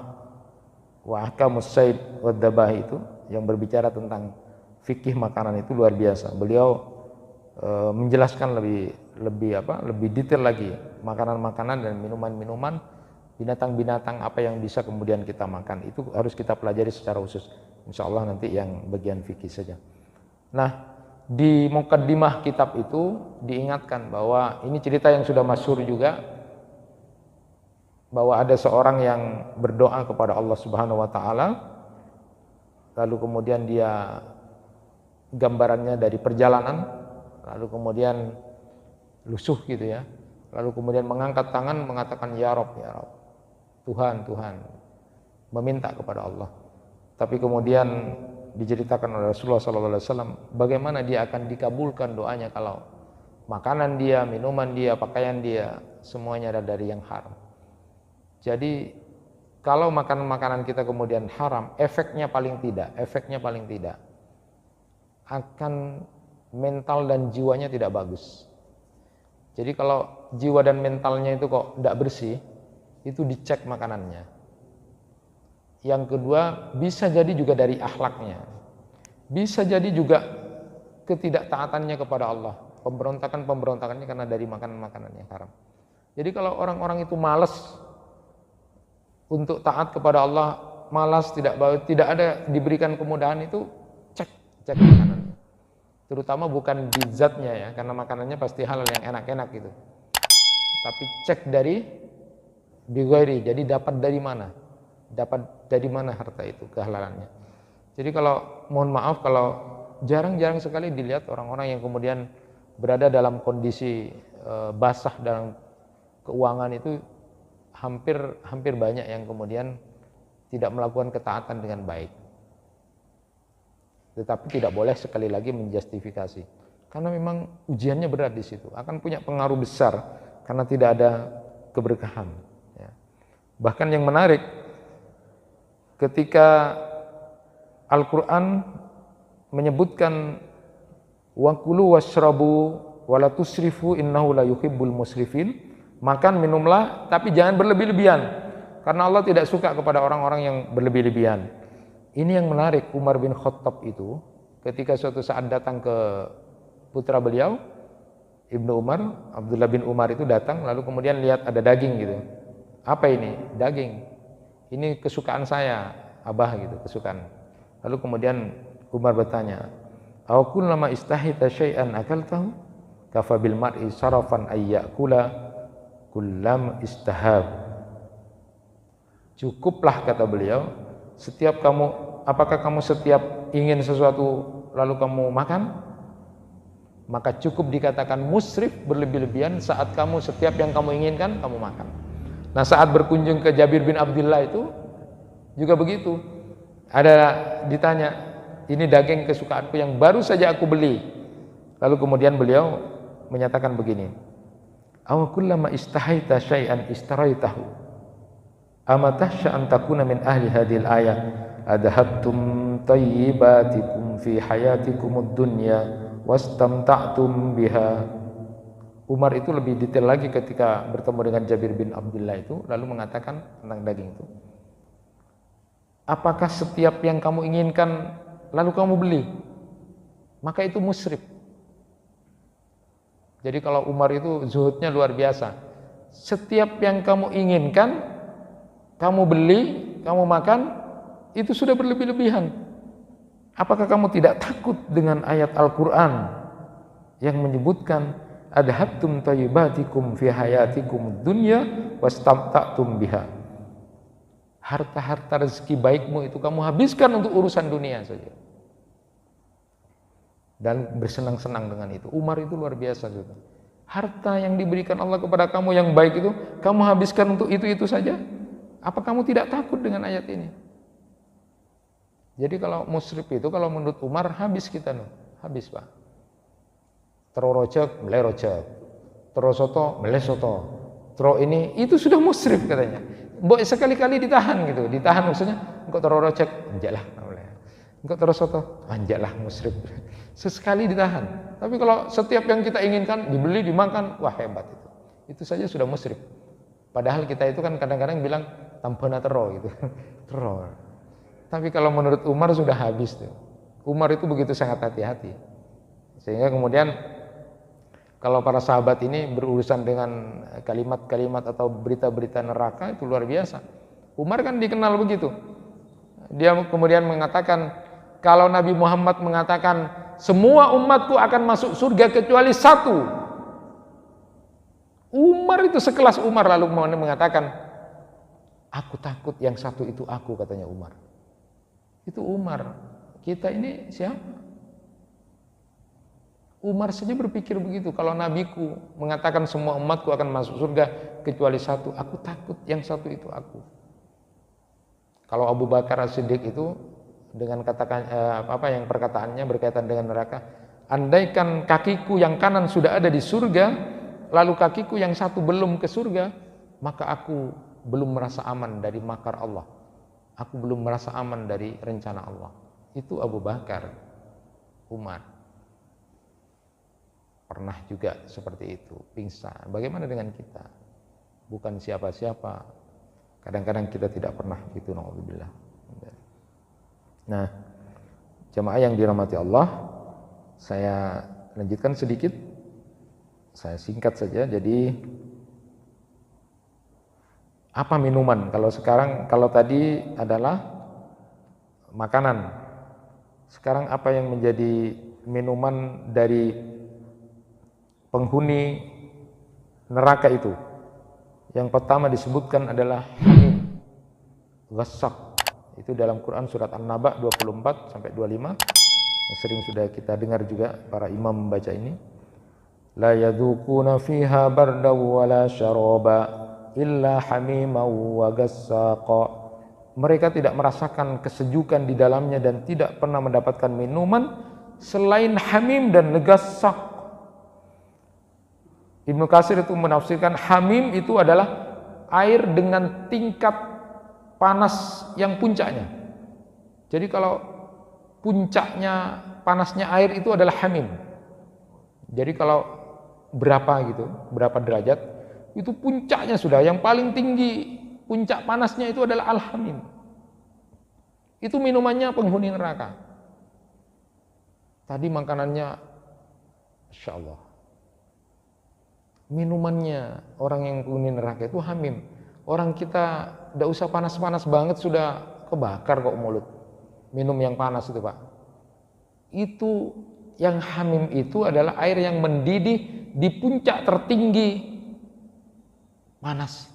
[SPEAKER 1] wa Ahkamus Sayd wa Dabah itu, yang berbicara tentang fikih makanan itu luar biasa. Beliau menjelaskan lebih detail lagi makanan-makanan dan minuman-minuman, binatang-binatang apa yang bisa kemudian kita makan. Itu harus kita pelajari secara khusus. Insya Allah nanti yang bagian fikih saja. Nah, di mukaddimah kitab itu diingatkan bahwa ini cerita yang sudah masyhur juga, bahwa ada seorang yang berdoa kepada Allah Subhanahu wa taala, lalu kemudian dia gambarannya dari perjalanan, lalu kemudian lusuh gitu ya, lalu kemudian mengangkat tangan mengatakan ya Rabb, ya Rabb, Tuhan, Tuhan, meminta kepada Allah. Tapi kemudian diceritakan oleh Rasulullah SAW bagaimana dia akan dikabulkan doanya kalau makanan dia, minuman dia, pakaian dia semuanya ada dari yang haram. Jadi kalau makanan kita kemudian haram, efeknya paling tidak akan mental dan jiwanya tidak bagus. Jadi kalau jiwa dan mentalnya itu kok tidak bersih, itu dicek makanannya. Yang kedua, bisa jadi juga dari akhlaknya, bisa jadi juga ketidaktaatannya kepada Allah, pemberontakannya karena dari makanan-makanan yang haram. Jadi kalau orang-orang itu malas untuk taat kepada Allah, malas, tidak ada diberikan kemudahan, itu cek makanannya. Terutama bukan di zatnya ya, karena makanannya pasti halal yang enak-enak gitu. Tapi cek dari bighairi, jadi dapat dari mana? Dapat dari mana harta itu, kehalalannya. Jadi kalau mohon maaf, kalau jarang-jarang sekali dilihat orang-orang yang kemudian berada dalam kondisi basah dalam keuangan itu, hampir banyak yang kemudian tidak melakukan ketaatan dengan baik. Tetapi tidak boleh sekali lagi menjustifikasi, karena memang ujiannya berat di situ, akan punya pengaruh besar karena tidak ada keberkahan. Ya. Bahkan yang menarik, ketika Al-Quran menyebutkan wakulu washrabu wala tusrifu innahu la yuhibbul musrifin, makan minumlah tapi jangan berlebih-lebihan, karena Allah tidak suka kepada orang-orang yang berlebih-lebihan. Ini yang menarik, Umar bin Khattab itu ketika suatu saat datang ke putra beliau Ibnu Umar, Abdullah bin Umar itu datang, lalu kemudian lihat ada daging gitu. Apa ini? Daging. Ini kesukaan saya, Abah gitu, kesukaan. Lalu kemudian Umar bertanya, "Aw kullama istahita syai'an akaltahu? Kafa bil mar'i sarafan ay ya'kula kullam istahab." Cukuplah, kata beliau, apakah kamu setiap ingin sesuatu lalu kamu makan? Maka cukup dikatakan musrif, berlebih-lebihan saat kamu setiap yang kamu inginkan kamu makan. Nah, saat berkunjung ke Jabir bin Abdullah itu juga begitu. Ada ditanya, ini daging kesukaanku yang baru saja aku beli. Lalu kemudian beliau menyatakan begini, aw kullama istahaita syai'an istaraitahu ama tahsya an takuna min ahli hadhil ayah adhabtum tayyibatikum fi hayatikumud dunya wastamta'tum biha. Umar itu lebih detail lagi ketika bertemu dengan Jabir bin Abdullah itu, lalu mengatakan tentang daging itu, apakah setiap yang kamu inginkan lalu kamu beli? Maka itu musrif. Jadi kalau Umar itu zuhudnya luar biasa. Setiap yang kamu inginkan kamu beli, kamu makan, itu sudah berlebih-lebihan. Apakah kamu tidak takut dengan ayat Al-Quran yang menyebutkan adhabtum tayyibatikum fi hayatikum dunya wastamta'tum biha? Harta-harta rezeki baikmu itu kamu habiskan untuk urusan dunia saja dan bersenang-senang dengan itu. Umar itu luar biasa gitu. Harta yang diberikan Allah kepada kamu yang baik itu kamu habiskan untuk itu saja. Apa kamu tidak takut dengan ayat ini? Jadi kalau musrif itu, kalau menurut Umar, habis kita habis, Pak. Tero rojak, beli rojak. Tero soto, beli soto. Tero ini, itu sudah musrif katanya. Mbok sekali-kali ditahan gitu. Ditahan maksudnya, engkau tero rojak, anjaklah. Engkau tero soto, anjaklah musrif. Sesekali ditahan. Tapi kalau setiap yang kita inginkan, dibeli, dimakan, wah hebat itu. Itu saja sudah musrif. Padahal kita itu kan kadang-kadang bilang, tampana tero gitu. Tero. Tapi kalau menurut Umar sudah habis tuh. Umar itu begitu sangat hati-hati. Sehingga kemudian kalau para sahabat ini berurusan dengan kalimat-kalimat atau berita-berita neraka itu luar biasa. Umar kan dikenal begitu. Dia kemudian mengatakan, kalau Nabi Muhammad mengatakan semua umatku akan masuk surga kecuali satu, Umar itu sekelas Umar lalu mengatakan, aku takut yang satu itu aku, katanya Umar. Itu Umar. Kita ini siapa? Umar saja berpikir begitu. Kalau nabiku mengatakan semua umatku akan masuk surga kecuali satu, aku takut yang satu itu aku. Kalau Abu Bakar As-Siddiq itu dengan katakan yang perkataannya berkaitan dengan neraka, andaikan kakiku yang kanan sudah ada di surga, lalu kakiku yang satu belum ke surga, maka aku belum merasa aman dari makar Allah. Aku belum merasa aman dari rencana Allah. Itu Abu Bakar. Umar pernah juga seperti itu, pingsan. Bagaimana dengan kita? Bukan siapa-siapa. Kadang-kadang kita tidak pernah gitu, na'udzubillah. Nah, jemaah yang dirahmati Allah, saya lanjutkan sedikit. Saya singkat saja. Jadi apa minuman? Kalau tadi adalah makanan. Sekarang apa yang menjadi minuman dari penghuni neraka itu? Yang pertama disebutkan adalah hamim, ghassak. Itu dalam Quran surat An-Naba 24 sampai 25. Sering sudah kita dengar juga para imam membaca ini. La yadzuquna fiha bardaw wala syaraba illa hamiman wa ghassaqa. Mereka tidak merasakan kesejukan di dalamnya dan tidak pernah mendapatkan minuman selain hamim dan ghassak. Ibnu Katsir itu menafsirkan hamim itu adalah air dengan tingkat panas yang puncaknya. Jadi kalau puncaknya panasnya air itu adalah hamim. Jadi kalau berapa derajat, itu puncaknya sudah, yang paling tinggi puncak panasnya itu adalah al-hamim. Itu minumannya penghuni neraka. Tadi makanannya, Insya Allah. Minumannya orang yang penghuni neraka itu hamim. Orang kita tidak usah panas-panas banget sudah kebakar kok mulut. minum yang panas itu Pak. Itu yang hamim itu adalah air yang mendidih di puncak tertinggi panas.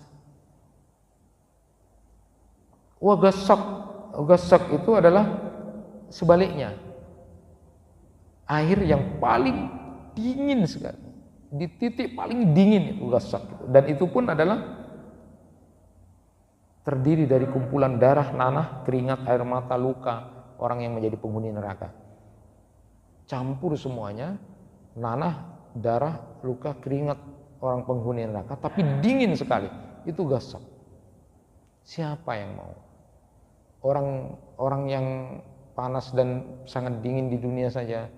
[SPEAKER 1] Wagassak itu adalah sebaliknya. Air yang paling dingin sekali. Di titik paling dingin itu gassak. Dan itu pun adalah terdiri dari kumpulan darah, nanah, keringat, air mata, luka orang yang menjadi penghuni neraka. Campur semuanya, nanah, darah, luka, keringat orang penghuni neraka, tapi dingin sekali. Itu gassak. Siapa yang mau? Orang yang panas dan sangat dingin di dunia saja,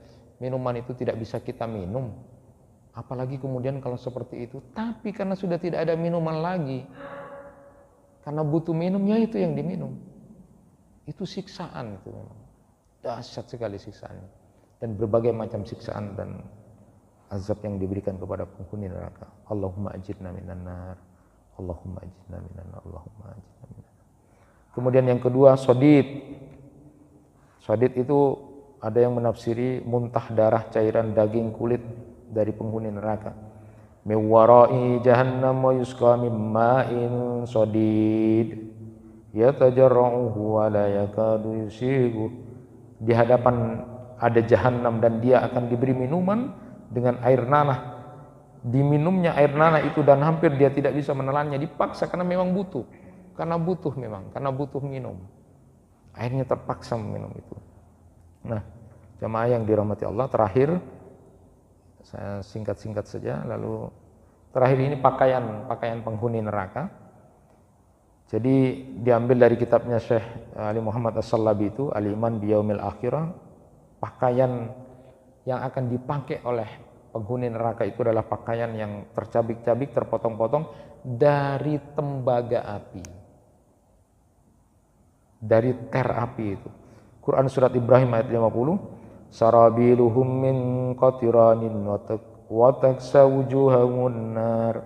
[SPEAKER 1] minuman itu tidak bisa kita minum. Apalagi kemudian kalau seperti itu. Tapi karena sudah tidak ada minuman lagi, karena butuh minum, ya itu yang diminum. Itu siksaan itu memang. Dahsyat sekali siksaan. Dan berbagai macam siksaan dan azab yang diberikan kepada penghuni neraka. Allahumma ajirna minan nar. Allahumma ajirna minan nar. Allahumma ajirna minan nar. Kemudian yang kedua, sodid. Sodid itu ada yang menafsiri muntah darah, cairan daging, kulit dari penghuni neraka. Miwarai jahannam wa yusqa min ma'in sadid yatajarra'uhu wa la yakadu yusighu. Di hadapan ada jahannam dan dia akan diberi minuman dengan air nanah. Diminumnya air nanah itu dan hampir dia tidak bisa menelannya, dipaksa karena memang butuh. Karena butuh minum. Akhirnya terpaksa meminum itu. Nah, jemaah yang dirahmati Allah, terakhir saya singkat-singkat saja, lalu terakhir ini pakaian penghuni neraka. Jadi diambil dari kitabnya Syekh Ali Muhammad As-Sallabi itu, Al-Iman Biyaumil Akhirah. Pakaian yang akan dipakai oleh penghuni neraka itu adalah pakaian yang tercabik-cabik, terpotong-potong dari tembaga api, dari ter api itu. Quran surat Ibrahim ayat 50, sarabiluhum min qatiranin wa taksa wujuhahum nar.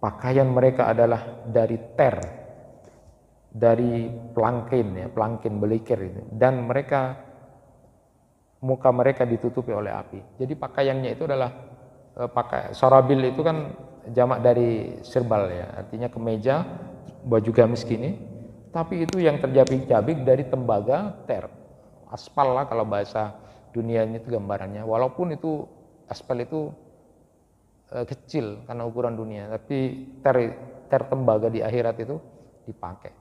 [SPEAKER 1] Pakaian mereka adalah dari ter, dari pelangkin belikir itu, dan muka mereka ditutupi oleh api. Jadi pakaiannya itu adalah sarabil itu kan jamak dari sirbal ya, artinya kemeja, baju gamis gini, tapi itu yang tercabik-cabik dari tembaga ter. Aspal lah kalau bahasa dunianya itu gambarannya, walaupun itu aspal itu kecil karena ukuran dunia, tapi ter tembaga di akhirat itu dipakai.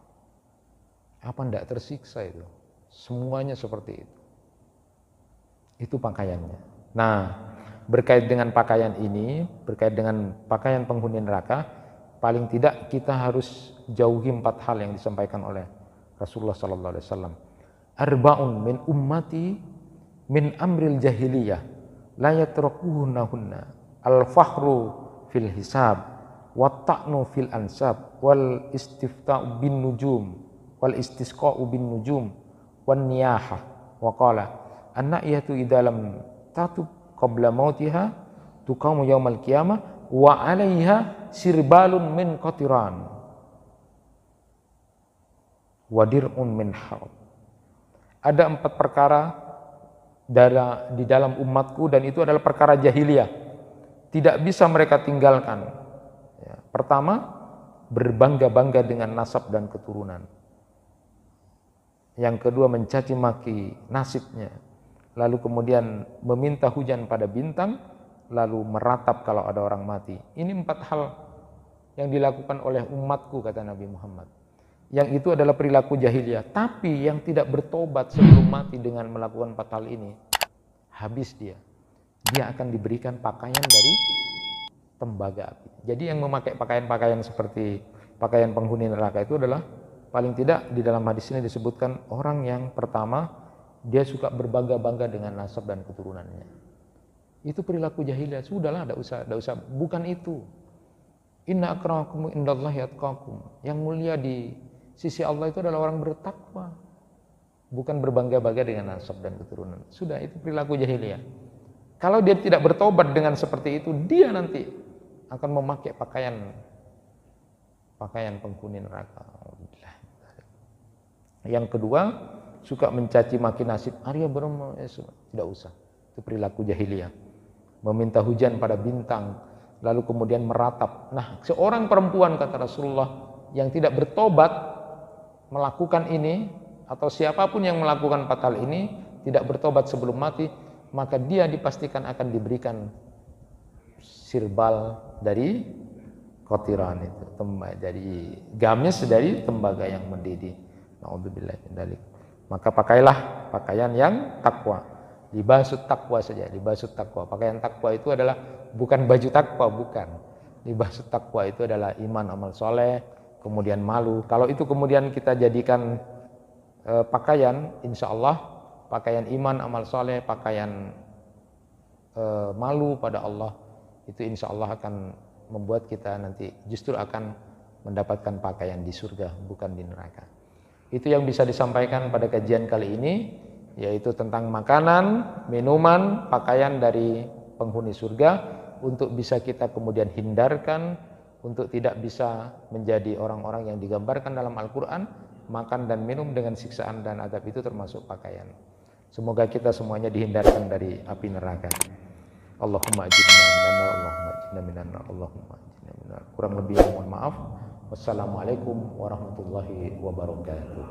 [SPEAKER 1] Apa ndak tersiksa itu? Semuanya seperti itu. Itu pakaiannya. Nah, berkait dengan pakaian ini, berkait dengan pakaian penghuni neraka, paling tidak kita harus jauhi 4 hal yang disampaikan oleh Rasulullah sallallahu alaihi wasallam. Arba'un min ummati min amril jahiliyah la yatrakuhunna al-fakhru fil hisab wa ta'nu fil ansab wal istifta'u bin nujum wal istisqa'u bin nujum wan niyaha. Wa qala an-na'iyatu idza lam tatub qabla mautiha tuqamu yaumal qiyamah wa 'alaiha sirbalun min qatiran wa dir'un min harab. Ada 4 perkara di dalam umatku dan itu adalah perkara jahiliyah, tidak bisa mereka tinggalkan. Ya, pertama, berbangga-bangga dengan nasab dan keturunan. Yang kedua, mencaci maki nasibnya. Lalu kemudian meminta hujan pada bintang, lalu meratap kalau ada orang mati. Ini 4 hal yang dilakukan oleh umatku, kata Nabi Muhammad. Yang itu adalah perilaku jahiliyah. Tapi yang tidak bertobat sebelum mati dengan melakukan 4 hal ini, habis dia. Dia akan diberikan pakaian dari tembaga api. Jadi yang memakai pakaian-pakaian seperti pakaian penghuni neraka itu adalah, paling tidak di dalam hadis ini disebutkan, orang yang pertama, dia suka berbangga-bangga dengan nasab dan keturunannya. Itu perilaku jahiliyah. Sudahlah, tidak usah. Bukan itu. Inna akramakum indallahi atqakum. Yang mulia di sisi Allah itu adalah orang bertakwa, bukan berbangga-bangga dengan nasab dan keturunan. Sudah, itu perilaku jahiliyah. Kalau dia tidak bertobat dengan seperti itu, dia nanti akan memakai pakaian penghuni neraka. Yang kedua, suka mencaci maki nasib, Arya Brahma, tidak usah. Itu perilaku jahiliyah. Meminta hujan pada bintang, lalu kemudian meratap. Nah, seorang perempuan kata Rasulullah yang tidak bertobat melakukan ini, atau siapapun yang melakukan fatal ini tidak bertobat sebelum mati, maka dia dipastikan akan diberikan sirbal dari kotiran itu, dari gamis dari tembaga yang mendidih. Nauzubillah min dzalik. Maka pakailah pakaian yang takwa. Libasut takwa saja, libasut takwa. Pakaian takwa itu adalah bukan baju takwa, bukan. Libasut takwa itu adalah iman, amal soleh, kemudian malu. Kalau itu kemudian kita jadikan pakaian, insya Allah pakaian iman, amal soleh, pakaian malu pada Allah, itu insya Allah akan membuat kita nanti justru akan mendapatkan pakaian di surga, bukan di neraka. Itu yang bisa disampaikan pada kajian kali ini, yaitu tentang makanan, minuman, pakaian dari penghuni surga, untuk bisa kita kemudian hindarkan, untuk tidak bisa menjadi orang-orang yang digambarkan dalam Al-Quran, makan dan minum dengan siksaan dan azab itu termasuk pakaian. Semoga kita semuanya dihindarkan dari api neraka. Allahumma ajirna minan nar, Allahumma ajirna minan nar, Allahumma ajirna minan nar. Kurang lebih mohon maaf. Wassalamualaikum warahmatullahi wabarakatuh.